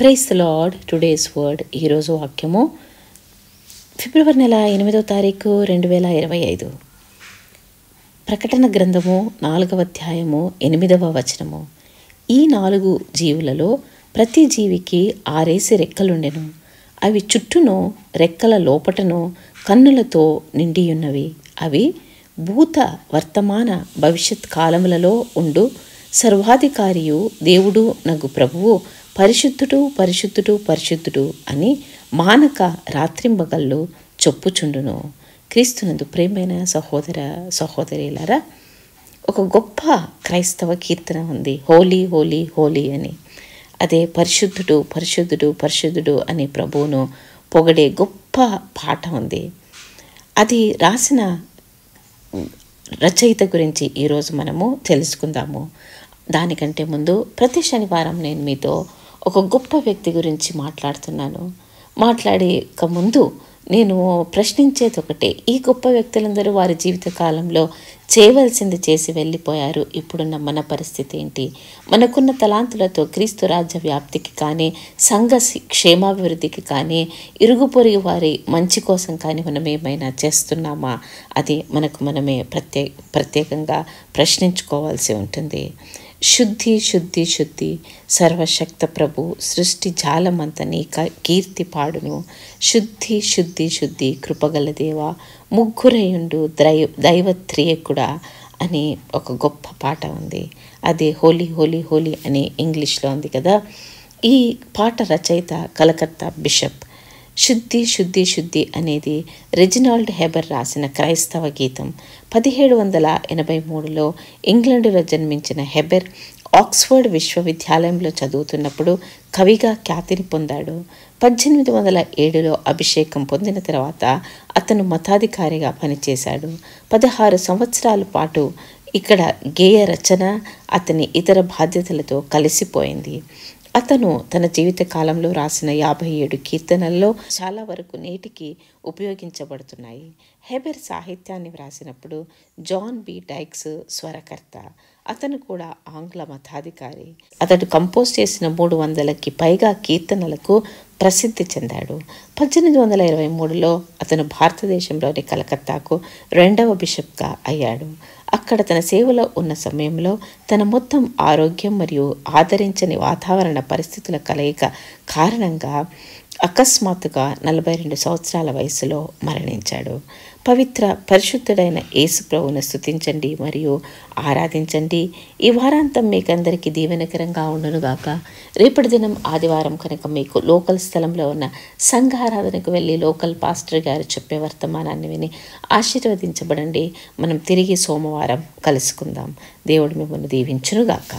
Praise the lord. Today's word. ఈరోజు వాక్యము ఫిబ్రవరి నెల 8వ తారీఖు 2025. ప్రకటన గ్రంథము 4వ అధ్యాయము 8వ వచనము. ఈ 4 జీవులలో ప్రతి జీవికి 6 రెక్కలుండెను. అవి చుట్టూను రెక్కల లోపటను కన్నులతో నిండియున్నవి. అవి భూత వర్తమాన భవిష్యత్ కాలములలో ఉండు సర్వాధికారియు దేవుడు నగు ప్రభువు పరిశుద్ధుడు పరిశుద్ధుడు పరిశుద్ధుడు అని మానక రాత్రింబగళ్ళు చెప్పుచుండును. క్రీస్తునందు ప్రేమైన సహోదర సహోదరులారా, ఒక గొప్ప క్రైస్తవ కీర్తన ఉంది, హోలీ హోలీ హోలీ అని. అదే పరిశుద్ధుడు పరిశుద్ధుడు పరిశుద్ధుడు అని ప్రభువును పొగడే గొప్ప పాట ఉంది. అది రాసిన రచయిత గురించి ఈరోజు మనము తెలుసుకుందాము. దానికంటే ముందు ప్రతి శనివారం నేను మీతో ఒక గొప్ప వ్యక్తి గురించి మాట్లాడేక ముందు నేను ప్రశ్నించేది ఒకటే. ఈ గొప్ప వ్యక్తులందరూ వారి జీవిత కాలంలో చేయవలసింది చేసి వెళ్ళిపోయారు. ఇప్పుడున్న మన పరిస్థితి ఏంటి? మనకున్న తలాంతులతో క్రీస్తు రాజ్య వ్యాప్తికి కానీ, సంఘ క్షేమాభివృద్ధికి కానీ, ఇరుగు పొరుగు వారి మంచి కోసం కానీ మనం ఏమైనా చేస్తున్నామా? అది మనమే ప్రత్యేకంగా ప్రశ్నించుకోవాల్సి ఉంటుంది. శుద్ధి శుద్ధి శుద్ధి సర్వశక్త ప్రభు సృష్టి జాలమంత నీ కీర్తి పాడును. శుద్ధి శుద్ధి శుద్ధి కృపగల దేవ ముగ్గురయుండు దైవత్రియకుడా అని ఒక గొప్ప పాట ఉంది. అదే హోలీ హోలీ హోలీ అని ఇంగ్లీష్లో ఉంది కదా. ఈ పాట రచయిత కలకత్తా బిషప్. శుద్ధి శుద్ధి శుద్ధి అనేది రెజినాల్డ్ హెబర్ రాసిన క్రైస్తవ గీతం. 1783లో ఇంగ్లండులో జన్మించిన హెబర్ ఆక్స్ఫర్డ్ విశ్వవిద్యాలయంలో చదువుతున్నప్పుడు కవిగా ఖ్యాతిని పొందాడు. 1807లో అభిషేకం పొందిన తర్వాత అతను మతాధికారిగా పనిచేశాడు. 16 సంవత్సరాల పాటు ఇక్కడ గేయ రచన అతని ఇతర బాధ్యతలతో కలిసిపోయింది. అతను తన జీవిత కాలంలో రాసిన 57 కీర్తనల్లో చాలా వరకు నేటికి ఉపయోగించబడుతున్నాయి. హెబెర్ సాహిత్యాన్ని వ్రాసినప్పుడు జాన్ బి డైక్స్ స్వరకర్త. అతను కూడా ఆంగ్ల మతాధికారి. అతడు కంపోజ్ చేసిన 300కి పైగా కీర్తనలకు ప్రసిద్ధి చెందాడు. 1823లో అతను భారతదేశంలోని కలకత్తాకు 2వ బిషప్గా అయ్యాడు. అక్కడ తన సేవలో ఉన్న సమయంలో తన మొత్తం ఆరోగ్యం మరియు ఆదరించని వాతావరణ పరిస్థితుల కలయిక కారణంగా అకస్మాత్తుగా 42 సంవత్సరాల వయసులో మరణించాడు. పరిశుద్ధుడైన యేసు ప్రభువును స్తుతించండి మరియు ఆరాధించండి. ఈ వారాంతం మీకందరికీ దీవెనకరంగా ఉండునుగాక. రేపటి దినం ఆదివారం కనుక మీకు లోకల్ స్థలంలో ఉన్న సంఘ ఆరాధనకు వెళ్ళి లోకల్ పాస్టర్ గారు చెప్పే వర్తమానాన్ని విని ఆశీర్వదించబడండి. మనం తిరిగి సోమవారం కలుసుకుందాం. దేవుడు మిమ్మల్ని దీవించునుగాక.